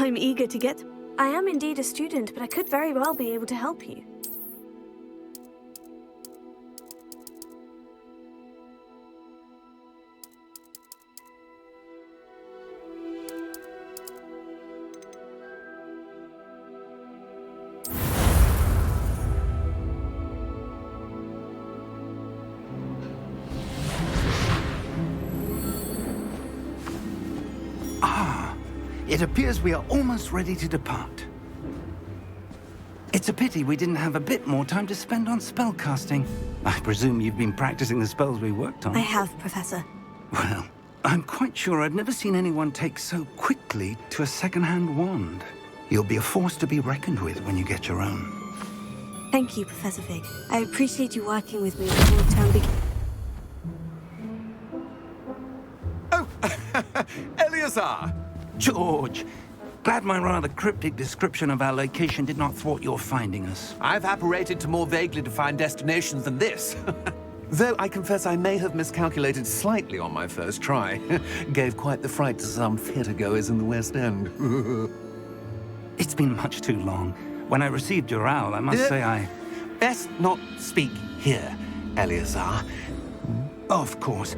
I'm eager to get... I am indeed a student, but I could very well be able to help you. It appears we are almost ready to depart. It's a pity we didn't have a bit more time to spend on spellcasting. I presume you've been practicing the spells we worked on. I have, Professor. Well, I'm quite sure I've never seen anyone take so quickly to a second-hand wand. You'll be a force to be reckoned with when you get your own. Thank you, Professor Fig. I appreciate you working with me before the term begins. Oh, Eleazar! George, glad my rather cryptic description of our location did not thwart your finding us. I've apparated to more vaguely defined destinations than this. Though I confess I may have miscalculated slightly on my first try. Gave quite the fright to some theatre-goers in the West End. It's been much too long. When I received your owl, I must say I... Best not speak here, Eleazar. Of course.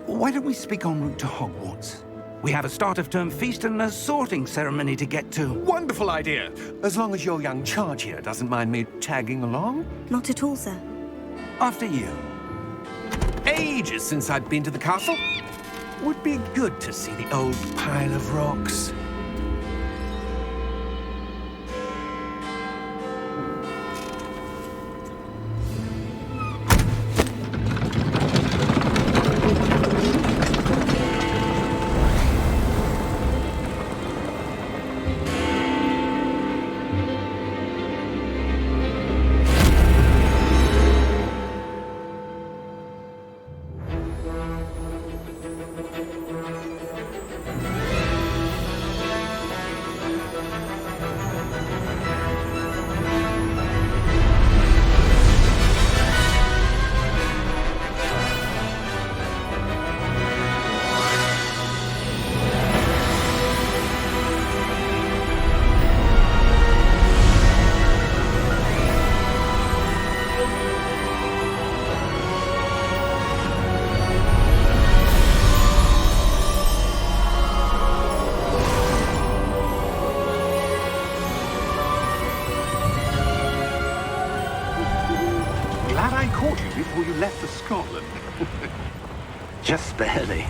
Why don't we speak en route to Hogwarts? We have a start-of-term feast and a sorting ceremony to get to. Wonderful idea! As long as your young charge here doesn't mind me tagging along. Not at all, sir. After you. Ages since I'd been to the castle. Would be good to see the old pile of rocks. Before you left for Scotland. Just barely.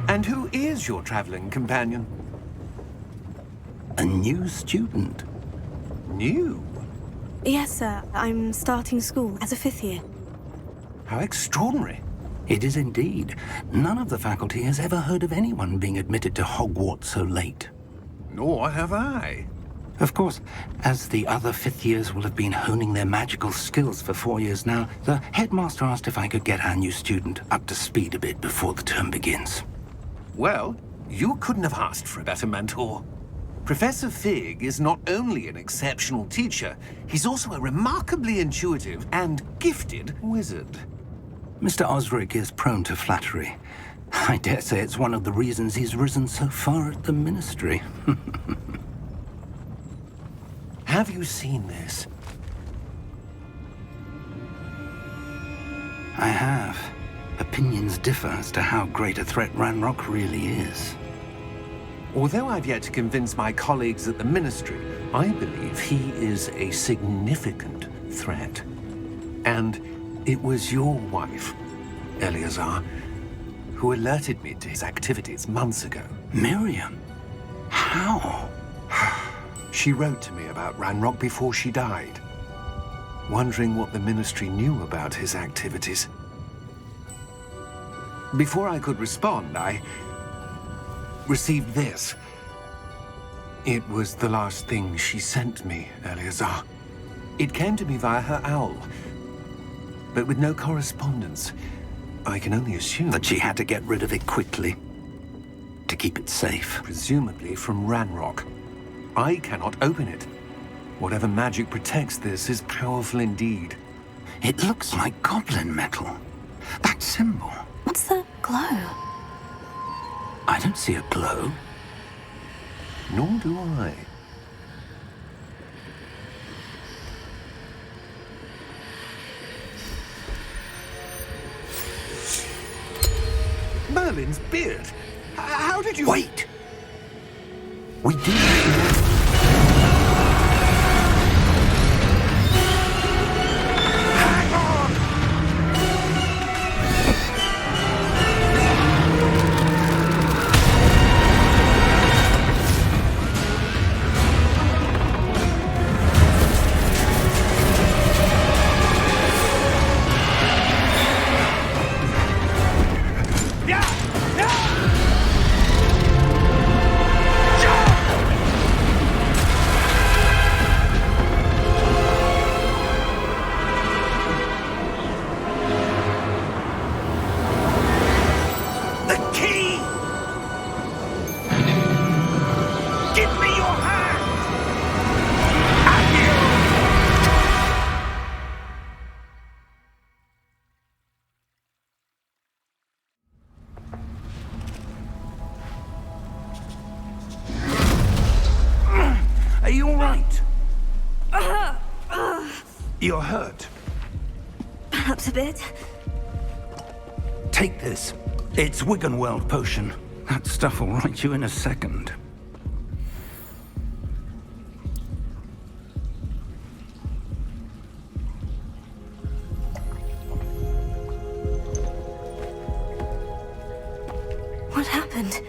And who is your traveling companion? A new student. New? Yes, sir. I'm starting school as a 5th year. How extraordinary. It is indeed. None of the faculty has ever heard of anyone being admitted to Hogwarts so late. Nor have I. Of course, as the other 5th years will have been honing their magical skills for 4 years now, the headmaster asked if I could get our new student up to speed a bit before the term begins. Well, you couldn't have asked for a better mentor. Professor Fig is not only an exceptional teacher, he's also a remarkably intuitive and gifted wizard. Mr. Osric is prone to flattery. I dare say it's one of the reasons he's risen so far at the ministry. Have you seen this? I have. Opinions differ as to how great a threat Ranrock really is. Although I've yet to convince my colleagues at the Ministry, I believe he is a significant threat. And it was your wife, Eleazar, who alerted me to his activities months ago. Miriam? How? She wrote to me about Ranrock before she died, wondering what the Ministry knew about his activities. Before I could respond, I received this. It was the last thing she sent me, Eleazar. It came to me via her owl, but with no correspondence. I can only assume that she had to get rid of it quickly, to keep it safe. Presumably from Ranrock. I cannot open it. Whatever magic protects this is powerful indeed. It looks like goblin metal. That symbol. What's that glow? I don't see a glow. Nor do I. Merlin's beard. How did you... Wait! We do... Hang on! Are you all right? You're hurt. Perhaps a bit. Take this. It's Wiggenweld potion. That stuff will right you in a second. What happened?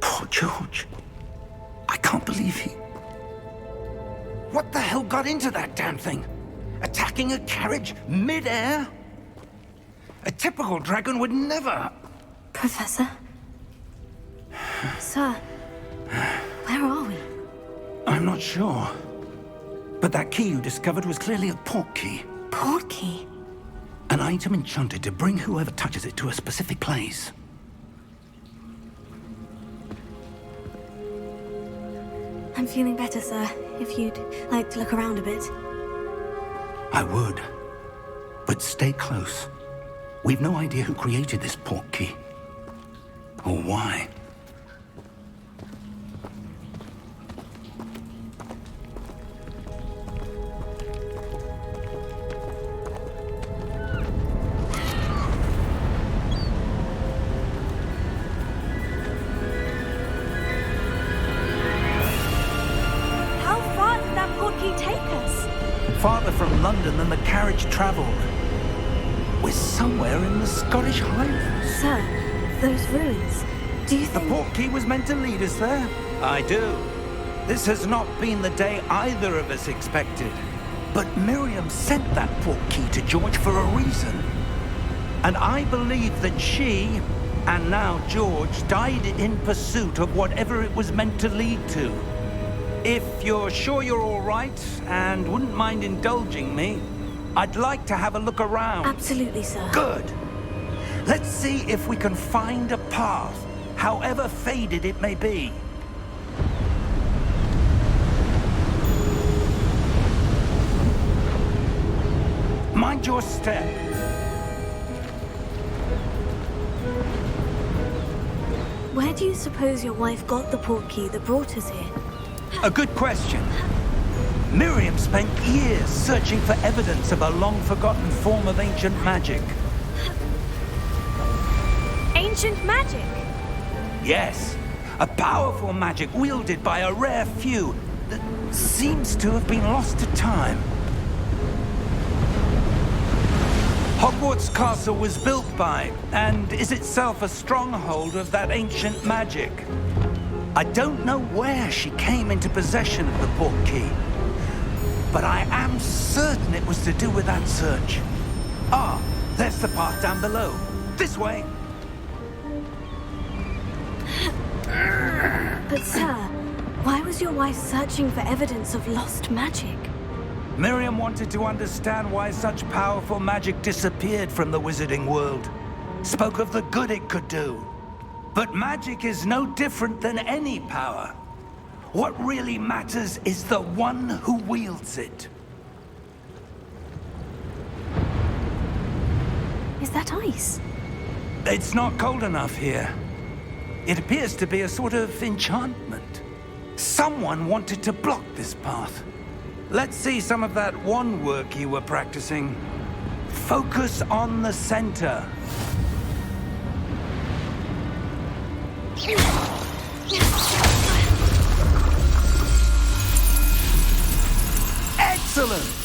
Poor George. I can't believe he... What the hell got into that damn thing? Attacking a carriage mid-air? A typical dragon would never... Professor? Sir, where are we? I'm not sure. But that key you discovered was clearly a port key. Port key? An item enchanted to bring whoever touches it to a specific place. I'm feeling better, sir. If you'd like to look around a bit. I would. But stay close. We've no idea who created this port key. Or why. How far did that port key take us? Farther from London than the carriage travelled. We're somewhere in the Scottish Highlands. Sir, those ruins. Do you The think... port key was meant to lead us there? I do. This has not been the day either of us expected. But Miriam sent that port key to George for a reason. And I believe that she, and now George, died in pursuit of whatever it was meant to lead to. If you're sure you're all right, and wouldn't mind indulging me, I'd like to have a look around. Absolutely, sir. Good. Let's see if we can find a path, however faded it may be. Mind your step. Where do you suppose your wife got the port key that brought us here? A good question. Miriam spent years searching for evidence of a long-forgotten form of ancient magic. Ancient magic? Yes, a powerful magic wielded by a rare few that seems to have been lost to time. Hogwarts Castle was built by, and is itself a stronghold of that ancient magic. I don't know where she came into possession of the port key, but I am certain it was to do with that search. Ah, there's the path down below. This way. But sir, why was your wife searching for evidence of lost magic? Miriam wanted to understand why such powerful magic disappeared from the wizarding world. Spoke of the good it could do. But magic is no different than any power. What really matters is the one who wields it. Is that ice? It's not cold enough here. It appears to be a sort of enchantment. Someone wanted to block this path. Let's see some of that wand work you were practicing. Focus on the center. Excellent!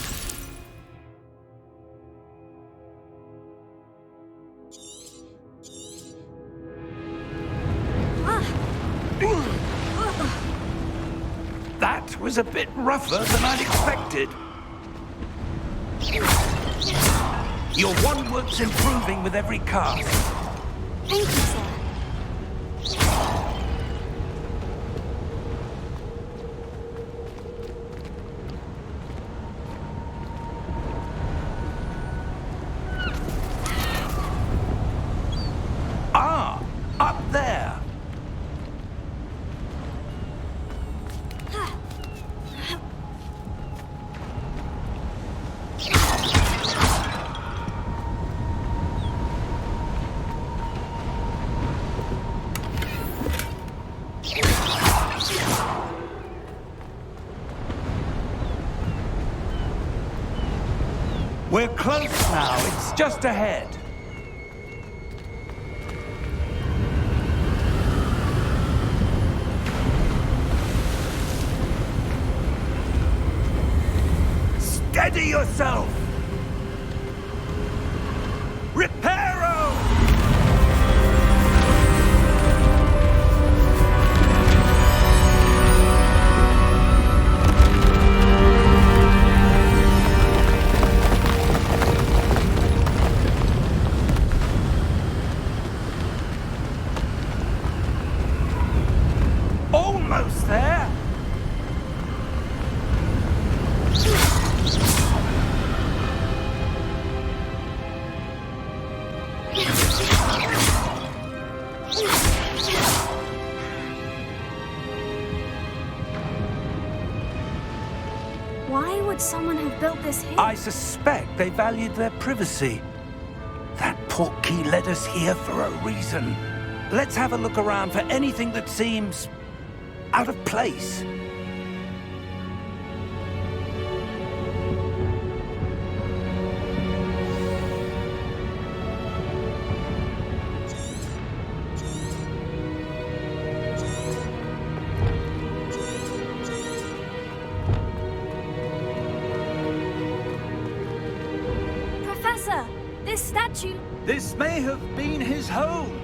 That was a bit rougher than I'd expected. Your wand work's improving with every cast. Thank you, sir. Ah, up there. We're close now. It's just ahead. Steady yourself! Reparo! Almost there! Why would someone have built this here? I suspect they valued their privacy. That portkey led us here for a reason. Let's have a look around for anything that seems out of place. Professor, this statue... This may have been his home.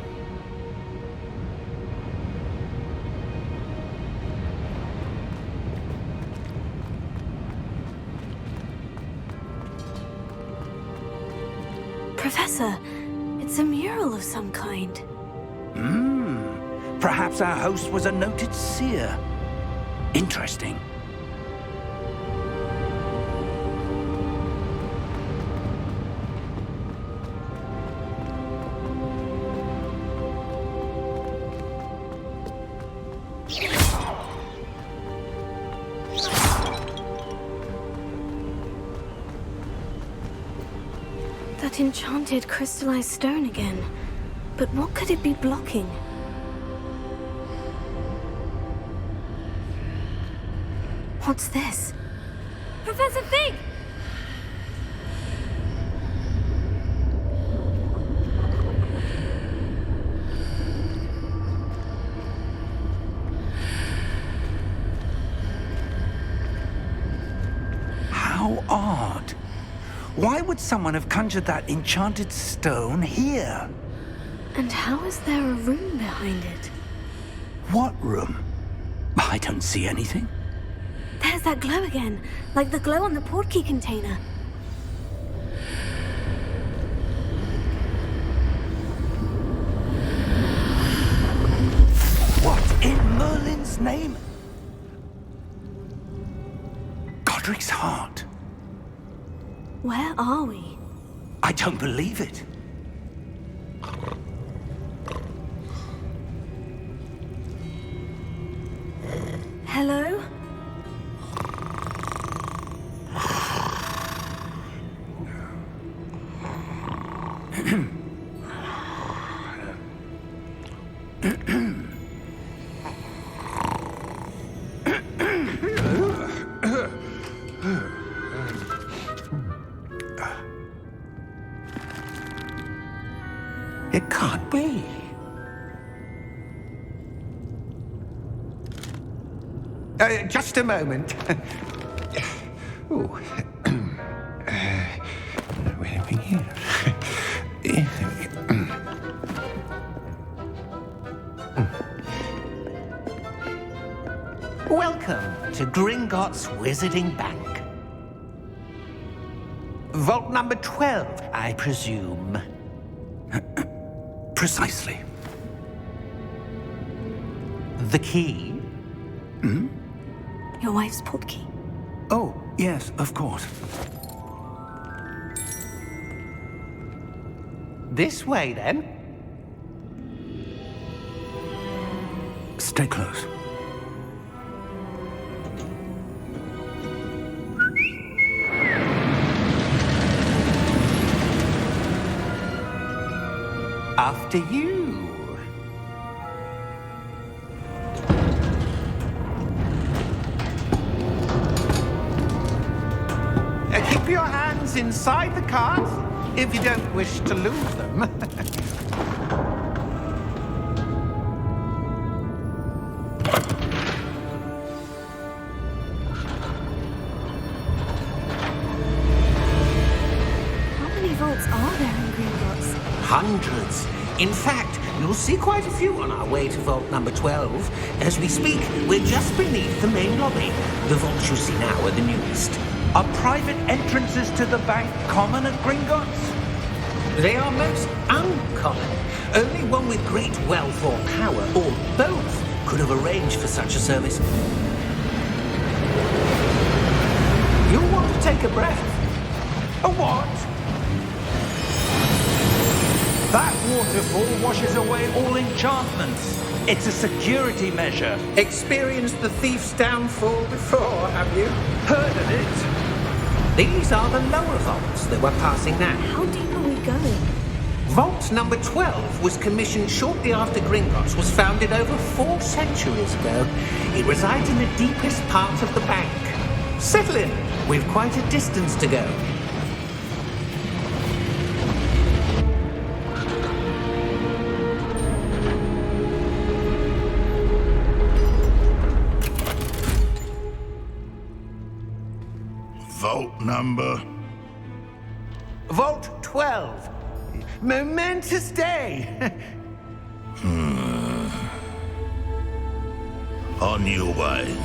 Professor, it's a mural of some kind. Perhaps our host was a noted seer. Interesting. That enchanted crystallized stone again. But what could it be blocking? What's this? Professor Fig! How odd. Why would someone have conjured that enchanted stone here? And how is there a room behind it? What room? I don't see anything. There's that glow again, like the glow on the portkey container. What in Merlin's name? Godric's heart. Where are we? I don't believe it. Hello? Just a moment. Ooh. Where are we here? Welcome to Gringotts Wizarding Bank. Vault number 12, I presume. Precisely. The key? Hmm? Your wife's portkey. Oh, yes, of course. This way, then. Stay close. After you. Keep your hands inside the cart if you don't wish to lose them. How many vaults are there in Gringotts? Hundreds. In fact, you'll see quite a few on our way to vault number 12. As we speak, we're just beneath the main lobby. The vaults you see now are the newest. Are private entrances to the bank common at Gringotts? They are most uncommon. Only one with great wealth or power, or both, could have arranged for such a service. You'll want to take a breath. A what? That waterfall washes away all enchantments. It's a security measure. Experienced the thief's downfall before, have you? Heard of it? These are the lower vaults that we're passing now. How deep are we going? Vault number 12 was commissioned shortly after Gringotts was founded over 4 centuries ago. It resides in the deepest part of the bank. Settle in. We've quite a distance to go. Vault number? Vault 12. Momentous day. On your way.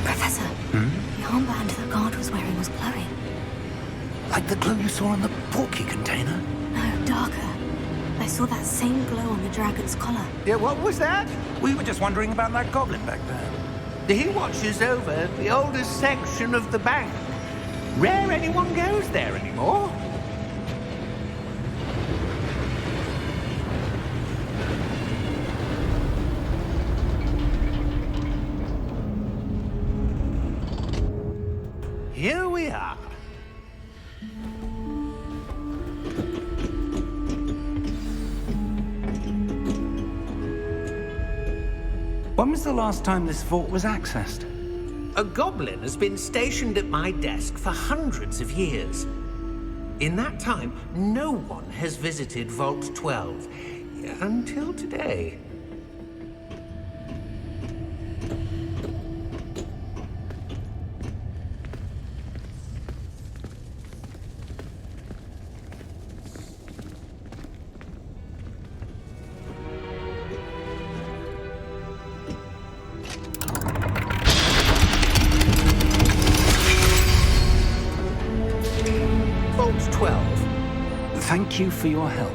Professor, the armband the guard was wearing was glowing. Like the glow you saw on the portkey container? No, darker. I saw that same glow on the dragon's collar. Yeah, what was that? We were just wondering about that goblin back there. He watches over the oldest section of the bank. Rare anyone goes there anymore. Here we are. When was the last time this vault was accessed? A goblin has been stationed at my desk for hundreds of years. In that time, no one has visited Vault 12 until today. Vault 12. Thank you for your help.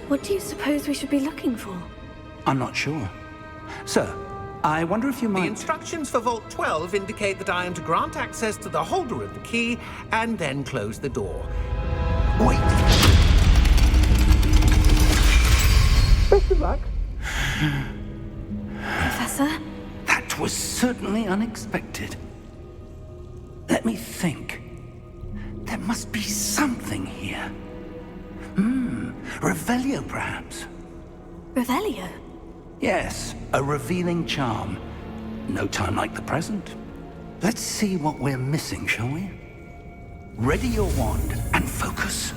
What do you suppose we should be looking for? I'm not sure. Sir, I wonder if you The might... instructions for Vault 12 indicate that I am to grant access to the holder of the key and then close the door. Wait. Best of luck. Professor? That was certainly unexpected. Let me think. There must be something here. Revelio, perhaps. Revelio? Yes, a revealing charm. No time like the present. Let's see what we're missing, shall we? Ready your wand and focus.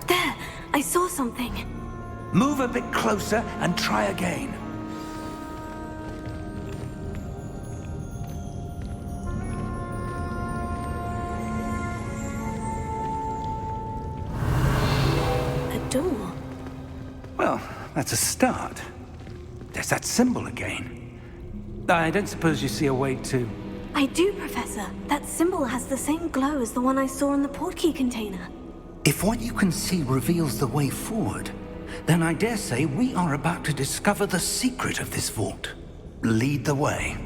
There! I saw something. Move a bit closer and try again. A door. Well, that's a start. There's that symbol again. I don't suppose you see a way to... I do, Professor. That symbol has the same glow as the one I saw in the portkey container. If what you can see reveals the way forward, then I dare say we are about to discover the secret of this vault. Lead the way.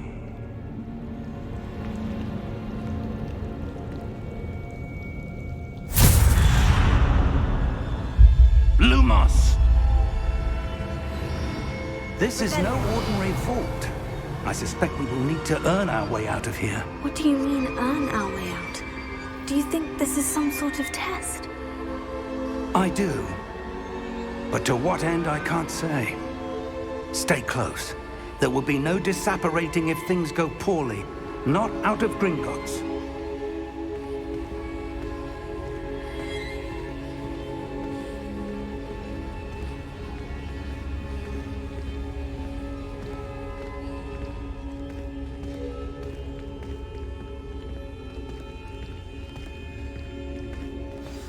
Lumos! This is no ordinary vault. I suspect we will need to earn our way out of here. What do you mean, earn our way out? Do you think this is some sort of test? I do. But to what end, I can't say. Stay close. There will be no disapparating if things go poorly. Not out of Gringotts.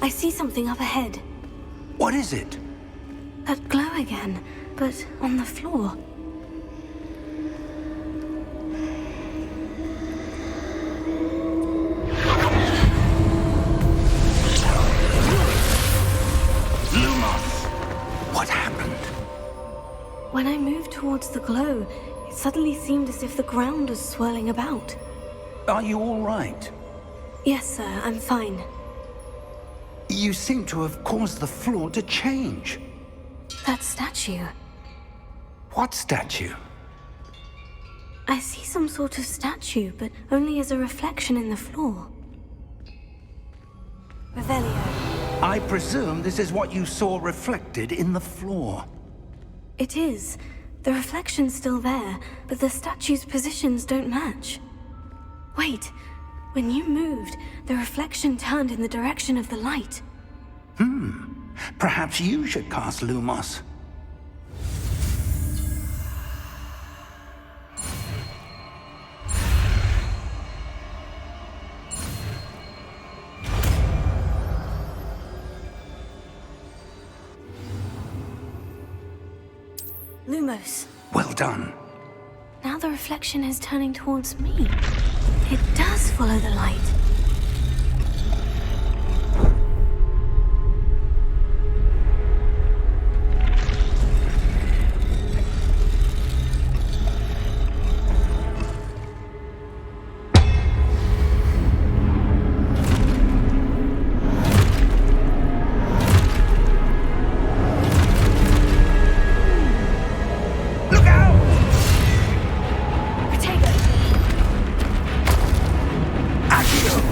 I see something up ahead. What is it? That glow again, but on the floor. Lumos! What happened? When I moved towards the glow, it suddenly seemed as if the ground was swirling about. Are you all right? Yes, sir, I'm fine. You seem to have caused the floor to change. That statue. What statue? I see some sort of statue, but only as a reflection in the floor. Revelio. I presume this is what you saw reflected in the floor. It is. The reflection's still there, but the statue's positions don't match. Wait. When you moved, the reflection turned in the direction of the light. Perhaps you should cast Lumos. Lumos. Well done. Now the reflection is turning towards me. It does follow the light. Accio!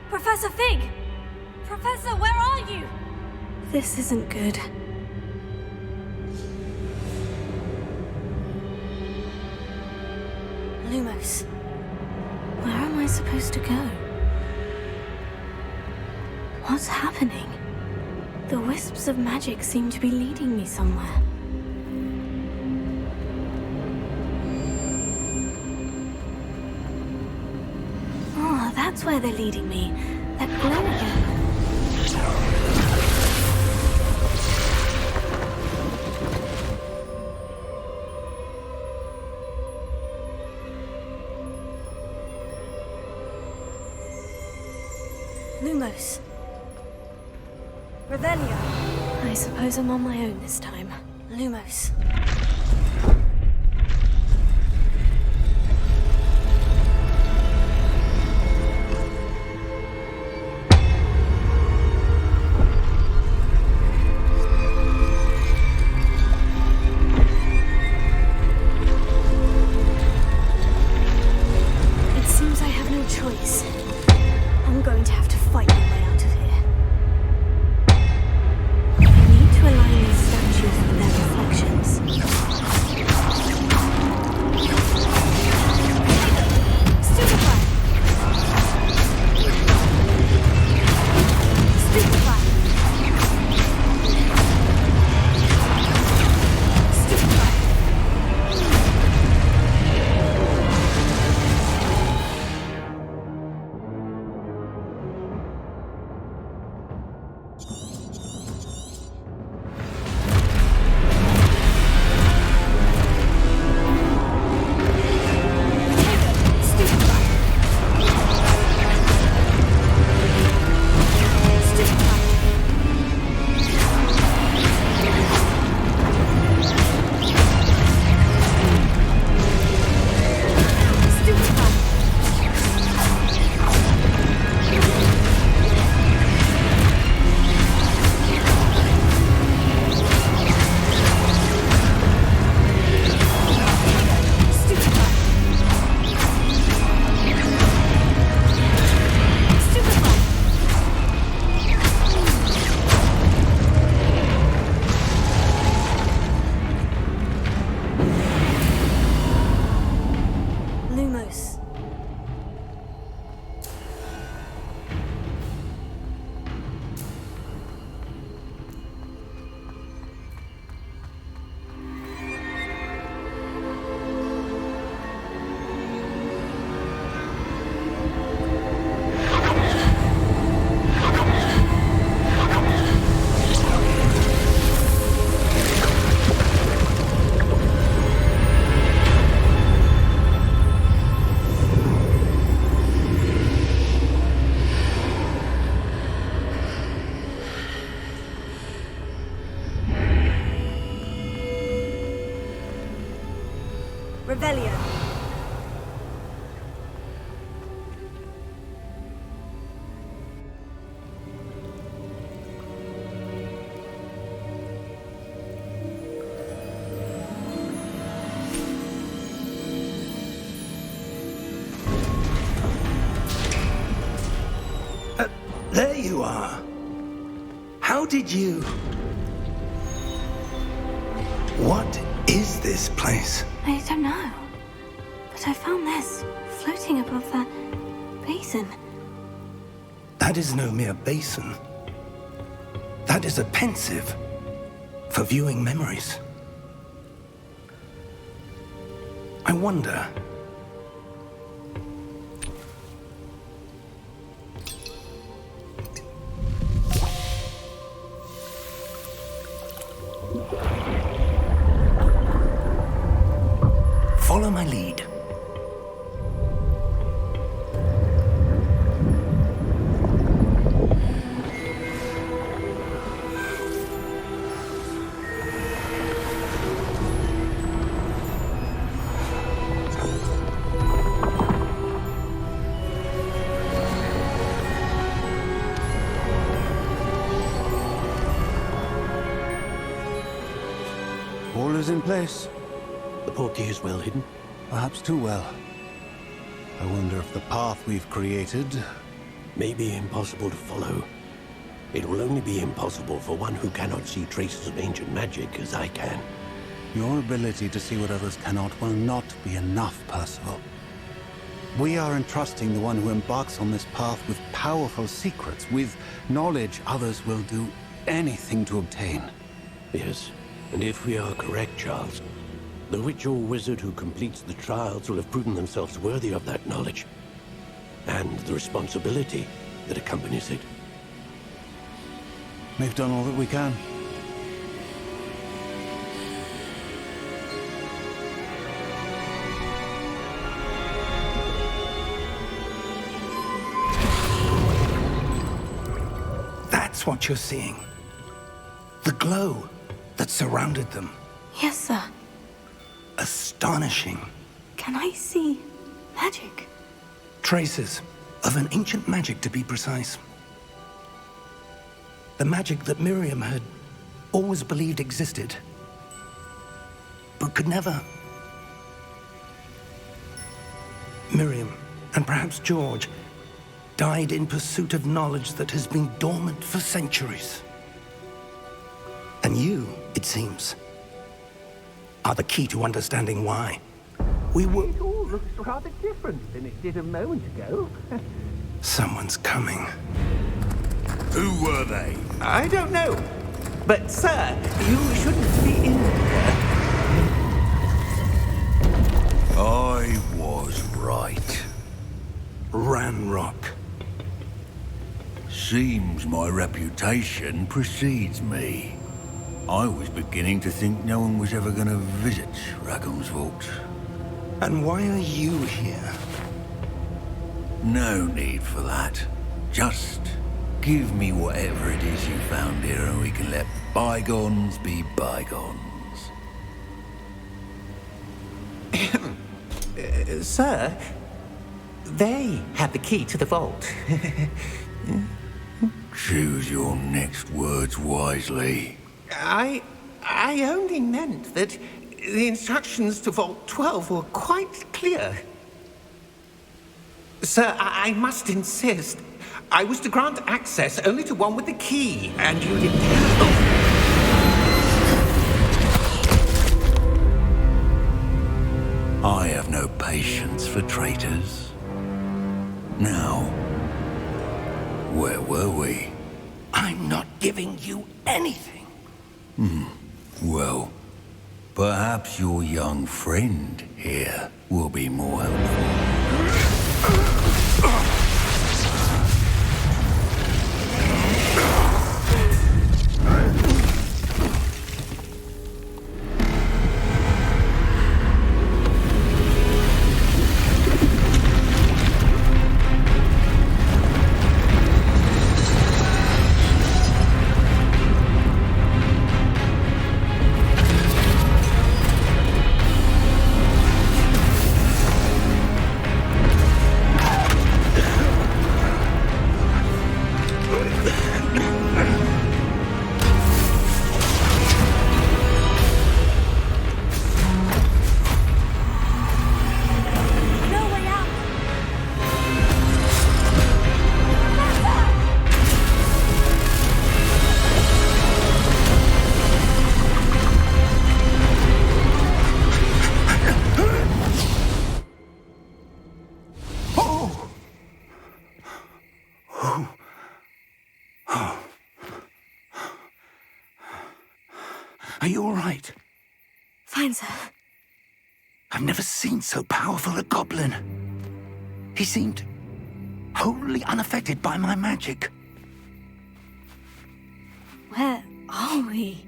Professor Fig! Professor, where are you? This isn't good. Lumos. Where am I supposed to go? What's happening? The wisps of magic seem to be leading me somewhere. Oh, that's where they're leading me. That glow again. Lumos. Revelio. I suppose I'm on my own this time. Lumos. It seems I have no choice. I'm going to have to fight my way out of here. I need to align these statues with their reflections. Stupefy! Stupefy! Stupefy! Lumos. Revelio. There you are. How did you... What is this place? I don't know. But I found this floating above that basin. That is no mere basin. That is a pensive for viewing memories. I wonder... Follow my lead. All is in place. The portkey is well hidden. Perhaps too well. I wonder if the path we've created may be impossible to follow. It will only be impossible for one who cannot see traces of ancient magic as I can. Your ability to see what others cannot will not be enough, Percival. We are entrusting the one who embarks on this path with powerful secrets, with knowledge others will do anything to obtain. Yes, and if we are correct, Charles, the witch or wizard who completes the trials will have proven themselves worthy of that knowledge, and the responsibility that accompanies it. We've done all that we can. That's what you're seeing. The glow that surrounded them. Yes, sir. Astonishing. Can I see magic? Traces of an ancient magic, to be precise. The magic that Miriam had always believed existed, but could never. Miriam, and perhaps George, died in pursuit of knowledge that has been dormant for centuries. And you, it seems, are the key to understanding why. We were... It all looks rather different than it did a moment ago. Someone's coming. Who were they? I don't know. But, sir, you shouldn't be in here. I was right. Ranrock. Seems my reputation precedes me. I was beginning to think no one was ever going to visit Rackham's vault. And why are you here? No need for that. Just give me whatever it is you found here and we can let bygones be bygones. Sir, they had the key to the vault. Choose your next words wisely. I only meant that the instructions to Vault 12 were quite clear. Sir, I must insist. I was to grant access only to one with the key, and you didn't have... I have no patience for traitors. Now, where were we? I'm not giving you anything. Well, perhaps your young friend here will be more helpful. Are you all right? Fine, sir. I've never seen so powerful a goblin. He seemed wholly unaffected by my magic. Where are we?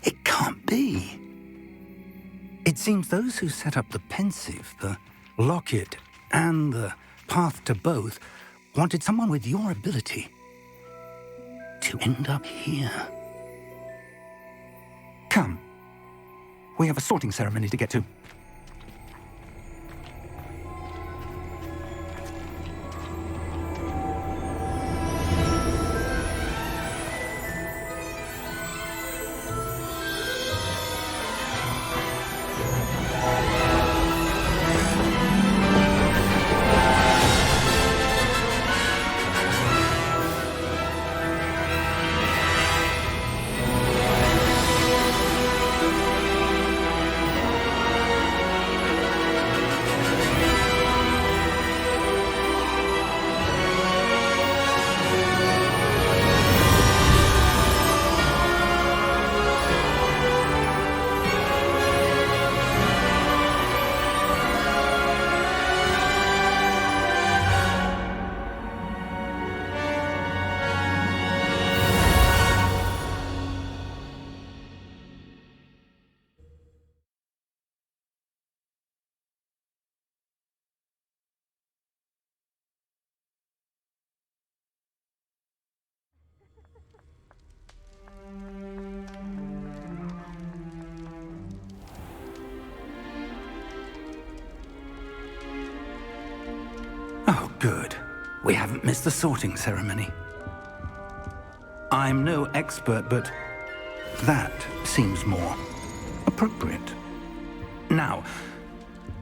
It can't be. It seems those who set up the pensive, the locket, and the path to both wanted someone with your ability to end up here. Come. We have a sorting ceremony to get to. Good. We haven't missed the sorting ceremony. I'm no expert, but that seems more appropriate. Now,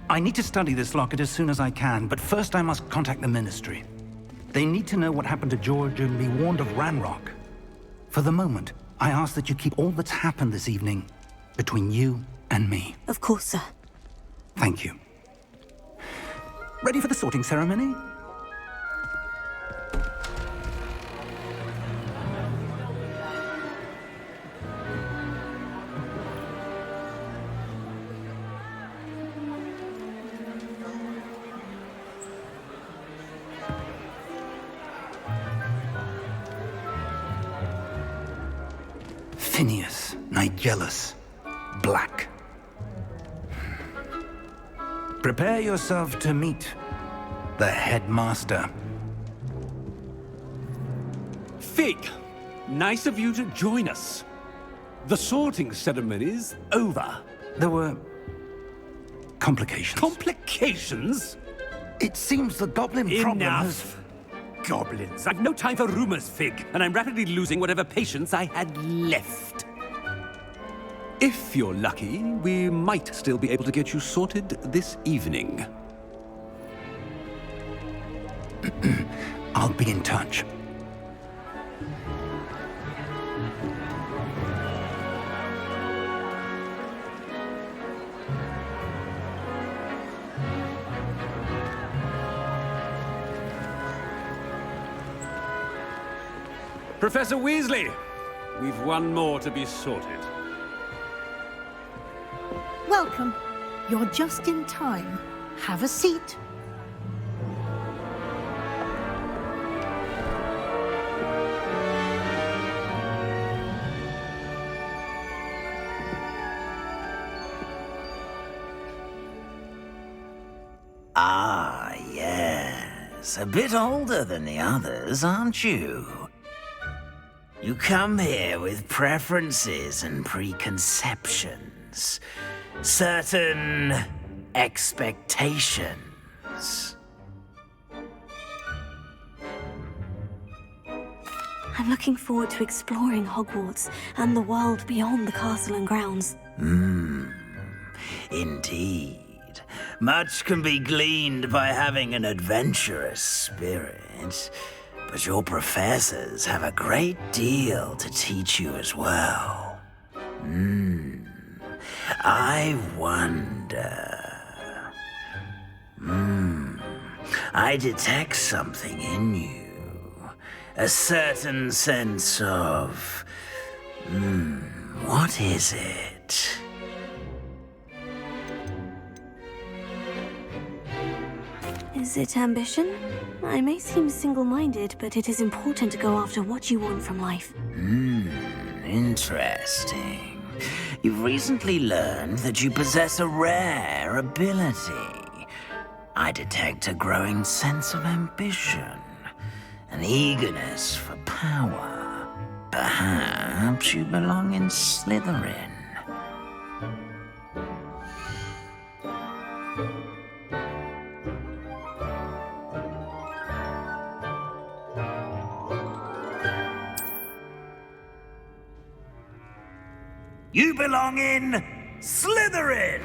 I need to study this locket as soon as I can, but first I must contact the Ministry. They need to know what happened to George and be warned of Ranrock. For the moment, I ask that you keep all that's happened this evening between you and me. Of course, sir. Thank you. Ready for the sorting ceremony? Phineas, Nigellus, Black. Prepare yourself to meet the headmaster. Fig, nice of you to join us. The sorting ceremony's over. There were complications. Complications? It seems the goblin problem has... Enough! Goblins. I've no time for rumors, Fig, and I'm rapidly losing whatever patience I had left. If you're lucky, we might still be able to get you sorted this evening. I'll be in touch. Professor Weasley, we've one more to be sorted. Welcome. You're just in time. Have a seat. Ah, yes. A bit older than the others, aren't you? You come here with preferences and preconceptions. Certain expectations. I'm looking forward to exploring Hogwarts and the world beyond the castle and grounds. Indeed. Much can be gleaned by having an adventurous spirit, but your professors have a great deal to teach you as well. I wonder... I detect something in you. A certain sense of... what is it? Is it ambition? I may seem single-minded, but it is important to go after what you want from life. Interesting. You've recently learned that you possess a rare ability. I detect a growing sense of ambition, an eagerness for power. Perhaps you belong in Slytherin. You belong in Slytherin!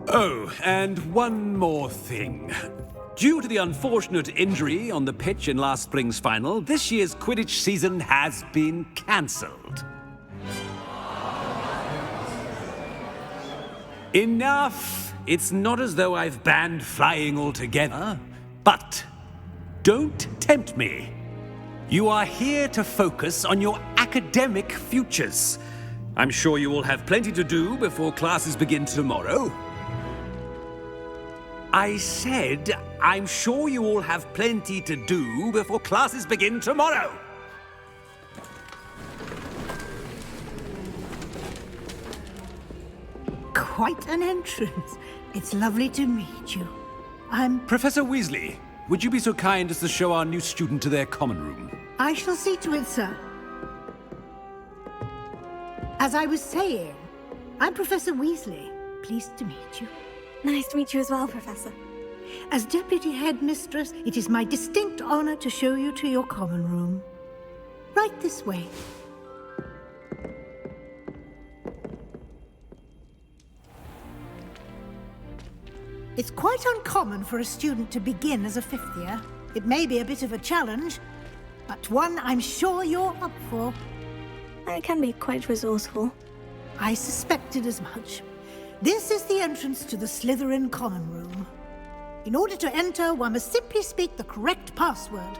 Oh, and one more thing. Due to the unfortunate injury on the pitch in last spring's final, this year's Quidditch season has been cancelled. Enough! It's not as though I've banned flying altogether, but don't tempt me. You are here to focus on your academic futures. I'm sure you will have plenty to do before classes begin tomorrow. I said, I'm sure you all have plenty to do before classes begin tomorrow. quite an entrance. It's lovely to meet you. I'm... Professor Weasley, would you be so kind as to show our new student to their common room? I shall see to it, sir. As I was saying, I'm Professor Weasley. Pleased to meet you. Nice to meet you as well, Professor. As Deputy Headmistress, it is my distinct honor to show you to your common room. Right this way. It's quite uncommon for a student to begin as a fifth year. It may be a bit of a challenge, but one I'm sure you're up for. I can be quite resourceful. I suspected as much. This is the entrance to the Slytherin common room. In order to enter, one must simply speak the correct password.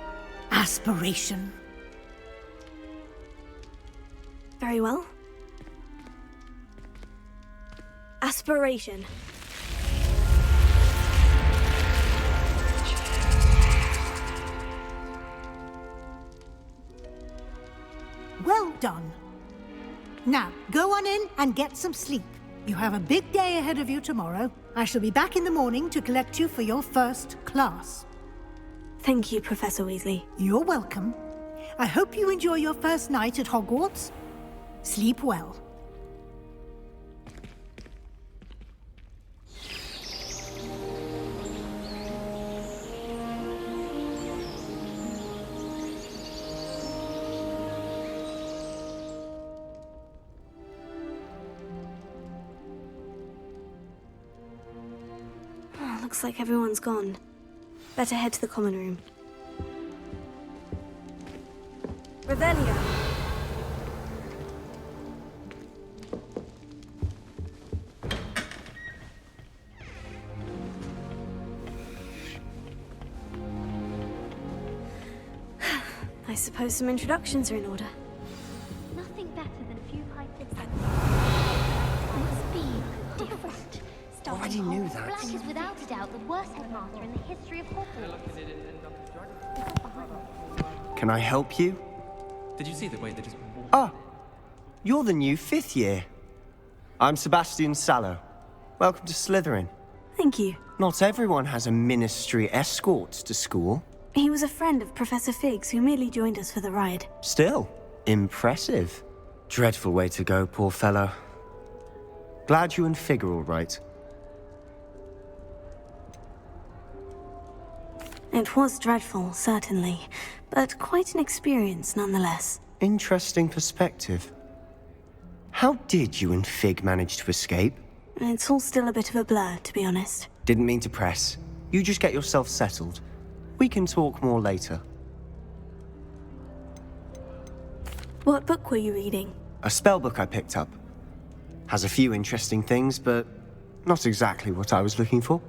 Aspiration. Very well. Aspiration. Well done. Now, go on in and get some sleep. You have a big day ahead of you tomorrow. I shall be back in the morning to collect you for your first class. Thank you, Professor Weasley. You're welcome. I hope you enjoy your first night at Hogwarts. Sleep well. Looks like everyone's gone. Better head to the common room. Revelio! I suppose some introductions are in order. Nothing better than a few pints of must be different. Already knew that. Black is without a doubt the worst headmaster in the history of Hogwarts. Can I help you? Did you see the way they just... Ah, you're the new fifth year. I'm Sebastian Sallow. Welcome to Slytherin. Thank you. Not everyone has a ministry escort to school. He was a friend of Professor Figgs who merely joined us for the ride. Still, impressive. Dreadful way to go, poor fellow. Glad you and Fig are all right. It was dreadful, certainly, but quite an experience nonetheless. Interesting perspective. How did you and Fig manage to escape? It's all still a bit of a blur, to be honest. Didn't mean to press. You just get yourself settled. We can talk more later. What book were you reading? A spellbook I picked up. Has a few interesting things, but not exactly what I was looking for.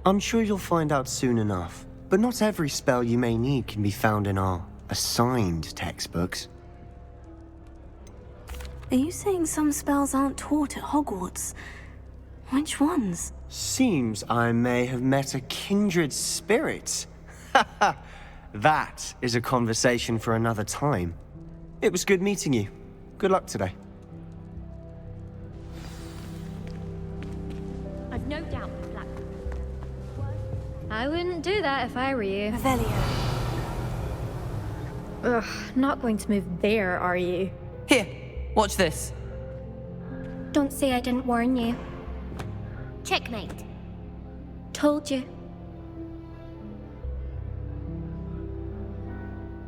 I'm sure you'll find out soon enough. But not every spell you may need can be found in our assigned textbooks. Are you saying some spells aren't taught at Hogwarts? Which ones? Seems I may have met a kindred spirit. That is a conversation for another time. It was good meeting you. Good luck today. I've no doubt that Black... I wouldn't do that if I were you. Revelio. Ugh, not going to move there, are you? Here, watch this. Don't say I didn't warn you. Checkmate. Told you.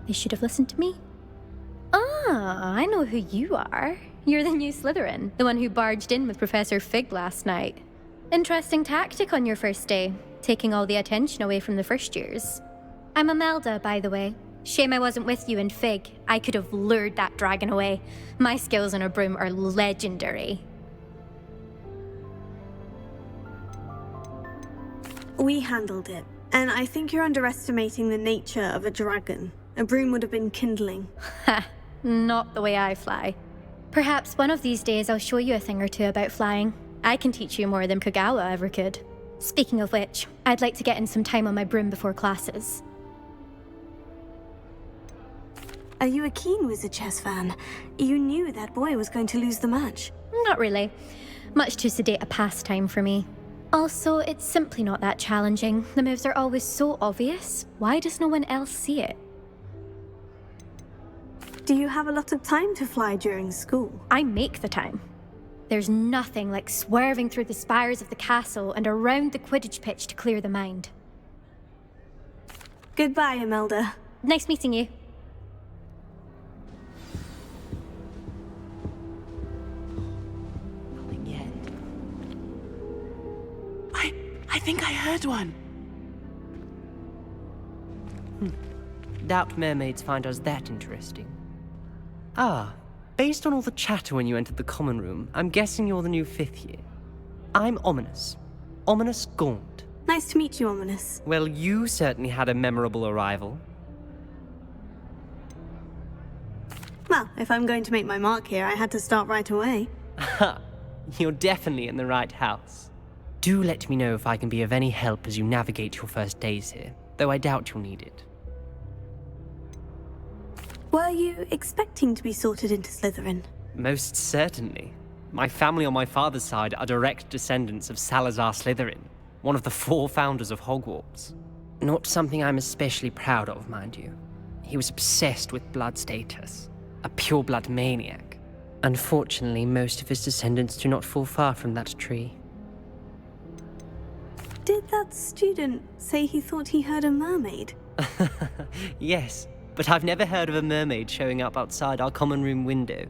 They should have listened to me. Ah, I know who you are. You're the new Slytherin, the one who barged in with Professor Fig last night. Interesting tactic on your first day, taking all the attention away from the first years. I'm Imelda, by the way. Shame I wasn't with you in Fig. I could have lured that dragon away. My skills on a broom are legendary. We handled it, and I think you're underestimating the nature of a dragon. A broom would have been kindling. Ha, not the way I fly. Perhaps one of these days I'll show you a thing or two about flying. I can teach you more than Kogawa ever could. Speaking of which, I'd like to get in some time on my broom before classes. Are you a keen Wizard chess fan? You knew that boy was going to lose the match. Not really. Much too sedate a pastime for me. Also, it's simply not that challenging. The moves are always so obvious. Why does no one else see it? Do you have a lot of time to fly during school? I make the time. There's nothing like swerving through the spires of the castle and around the Quidditch pitch to clear the mind. Goodbye, Imelda. Nice meeting you. I think I heard one. Doubt mermaids find us that interesting. Ah, based on all the chatter when you entered the common room, I'm guessing you're the new 5th year. I'm Ominous. Ominous Gaunt. Nice to meet you, Ominous. Well, you certainly had a memorable arrival. Well, if I'm going to make my mark here, I had to start right away. Ha! You're definitely in the right house. Do let me know if I can be of any help as you navigate your first days here, though I doubt you'll need it. Were you expecting to be sorted into Slytherin? Most certainly. My family on my father's side are direct descendants of Salazar Slytherin, one of the 4 founders of Hogwarts. Not something I'm especially proud of, mind you. He was obsessed with blood status, a pure-blood maniac. Unfortunately, most of his descendants do not fall far from that tree. Did that student say he thought he heard a mermaid? Yes, but I've never heard of a mermaid showing up outside our common room window.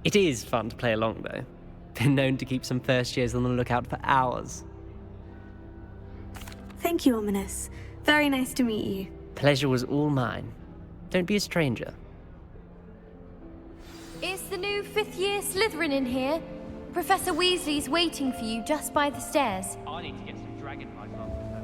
It is fun to play along, though. Been known to keep some first years on the lookout for hours. Thank you, Ominous. Very nice to meet you. Pleasure was all mine. Don't be a stranger. Is the new 5th year Slytherin in here? Professor Weasley's waiting for you just by the stairs. I need to get some dragon pipes after that.